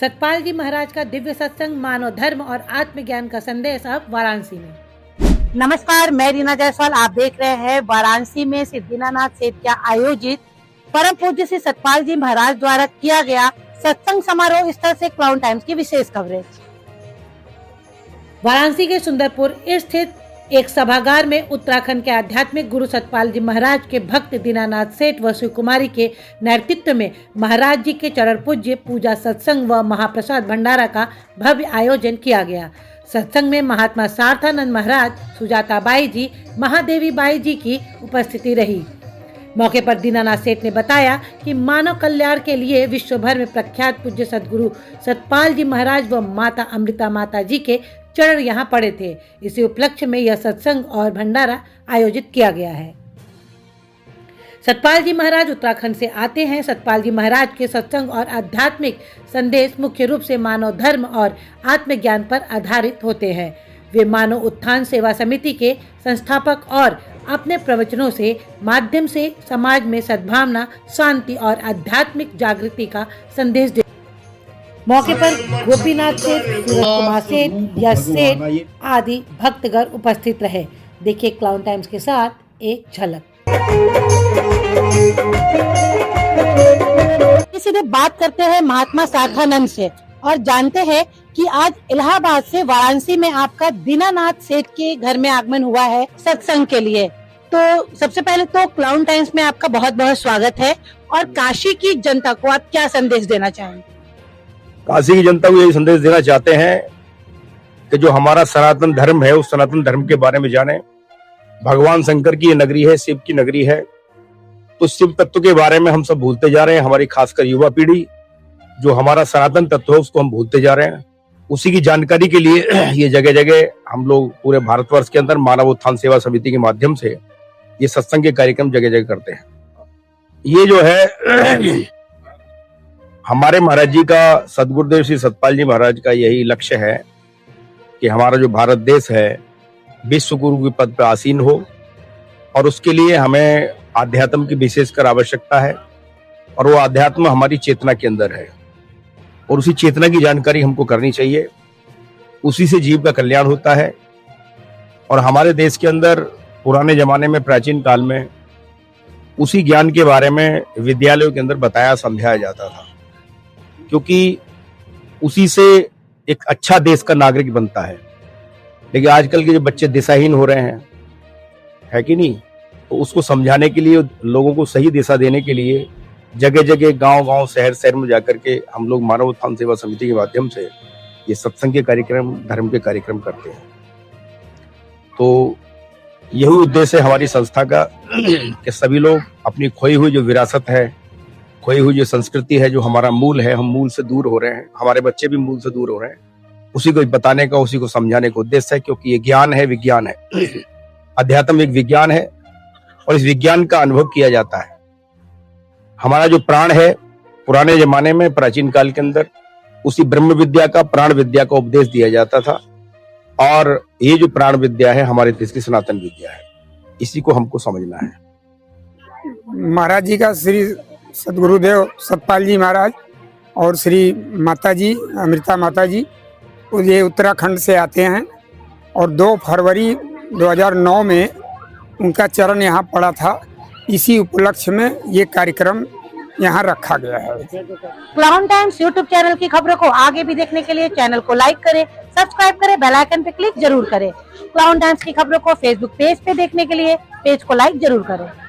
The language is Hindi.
सतपाल जी महाराज का दिव्य सत्संग, मानव धर्म और आत्मज्ञान का संदेश अब वाराणसी में। नमस्कार, मैं रीना जायसवाल। आप देख रहे हैं वाराणसी में श्री दीनानाथ सेठ क्या आयोजित परम पूज्य श्री सतपाल जी महाराज द्वारा किया गया सत्संग समारोह स्थल से क्राउन टाइम्स की विशेष कवरेज। वाराणसी के सुंदरपुर स्थित एक सभागार में उत्तराखंड के आध्यात्मिक गुरु सतपाल जी महाराज के भक्त दीनानाथ सेठ व शिव कुमारी के नेतृत्व में महाराज जी के चरण पूज्य पूजा सत्संग व महाप्रसाद भंडारा का भव्य आयोजन किया गया। सत्संग में महात्मा सार्थानंद महाराज, सुजाता बाई जी, महादेवी बाई जी की उपस्थिति रही। मौके पर दीनानाथ सेठ ने बताया कि मानव कल्याण के लिए विश्व भर में प्रख्यात पूज्य सदगुरु सतपाल जी महाराज व माता अमृता माता जी के चरण यहाँ पड़े थे। इसी उपलक्ष्य में यह सत्संग और भंडारा आयोजित किया गया है। सतपाल जी महाराज उत्तराखंड से आते हैं। सतपाल जी महाराज के सत्संग और आध्यात्मिक संदेश मुख्य रूप से मानव धर्म और आत्मज्ञान पर आधारित होते हैं। वे मानव उत्थान सेवा समिति के संस्थापक और अपने प्रवचनों से माध्यम से समाज में सद्भावना, शांति और आध्यात्मिक जागृति का संदेश देते। मौके पर गोपीनाथ सेठ, सूरज कुमार सेठ, यश सेठ आदि भक्तगण उपस्थित रहे। देखिए क्राउन टाइम्स के साथ एक झलक। सीधे बात करते हैं महात्मा सार्थानंद से और जानते हैं कि आज इलाहाबाद से वाराणसी में आपका दीनानाथ सेठ के घर में आगमन हुआ है सत्संग के लिए। तो सबसे पहले तो क्राउन टाइम्स में आपका बहुत बहुत स्वागत है। और काशी की जनता को आप क्या संदेश देना चाहेंगे? काशी की जनता को यही संदेश देना चाहते हैं कि जो हमारा सनातन धर्म है उस सनातन धर्म के बारे में जाने। भगवान शंकर की ये नगरी है, शिव की नगरी है, तो शिव तत्व के बारे में हम सब भूलते जा रहे हैं। हमारी खासकर युवा पीढ़ी, जो हमारा सनातन तत्व है उसको हम भूलते जा रहे हैं। उसी की जानकारी के लिए ये जगह जगह हम लोग पूरे भारतवर्ष के अंदर मानव उत्थान सेवा समिति के माध्यम से ये सत्संग के कार्यक्रम जगह जगह करते हैं। ये जो है हमारे महाराज जी का, सदगुरुदेव श्री सतपाल जी महाराज का यही लक्ष्य है कि हमारा जो भारत देश है विश्व गुरु के पद पर आसीन हो, और उसके लिए हमें आध्यात्म की विशेषकर आवश्यकता है। और वो आध्यात्म हमारी चेतना के अंदर है और उसी चेतना की जानकारी हमको करनी चाहिए। उसी से जीव का कल्याण होता है। और हमारे देश के अंदर पुराने जमाने में, प्राचीन काल में, उसी ज्ञान के बारे में विद्यालयों के अंदर बताया समझाया जाता था, क्योंकि उसी से एक अच्छा देश का नागरिक बनता है। लेकिन आजकल के जो बच्चे दिशाहीन हो रहे हैं, है कि नहीं, तो उसको समझाने के लिए, लोगों को सही दिशा देने के लिए जगह जगह, गांव गांव, शहर शहर में जाकर के हम लोग मानव उत्थान सेवा समिति के माध्यम से ये सत्संग के कार्यक्रम, धर्म के कार्यक्रम करते हैं। तो यही उद्देश्य है हमारी संस्था का कि सभी लोग अपनी खोई हुई जो विरासत है, खोई हुई जो संस्कृति है, जो हमारा मूल है, हम मूल से दूर हो रहे हैं, हमारे बच्चे भी मूल से दूर हो रहे हैं, उसी को बताने का, उसी को समझाने का उद्देश्य है। क्योंकि ये ज्ञान है, विज्ञान है, अध्यात्म एक विज्ञान है और इस विज्ञान का अनुभव किया जाता है। हमारा जो प्राण है, पुराने जमाने में, प्राचीन काल के अंदर उसी ब्रह्म विद्या का, प्राण विद्या का उपदेश दिया जाता था। और ये जो प्राण विद्या है हमारे देश की सनातन विद्या है, इसी को हमको समझना है। महाराज जी का, श्री सदगुरुदेव सतपाल जी महाराज और श्री माता जी अमृता माता जी, ये उत्तराखंड से आते हैं। और 2 फरवरी 2009 में उनका चरण यहाँ पड़ा था। इसी उपलक्ष्य में ये कार्यक्रम यहाँ रखा गया है। क्राउन टाइम्स यूट्यूब चैनल की खबरों को आगे भी देखने के लिए चैनल को लाइक करें, सब्सक्राइब करें, बेल आइकन पे क्लिक जरूर करें। क्राउन टाइम्स की खबरों को फेसबुक पेज पे देखने के लिए पेज को लाइक जरूर करें।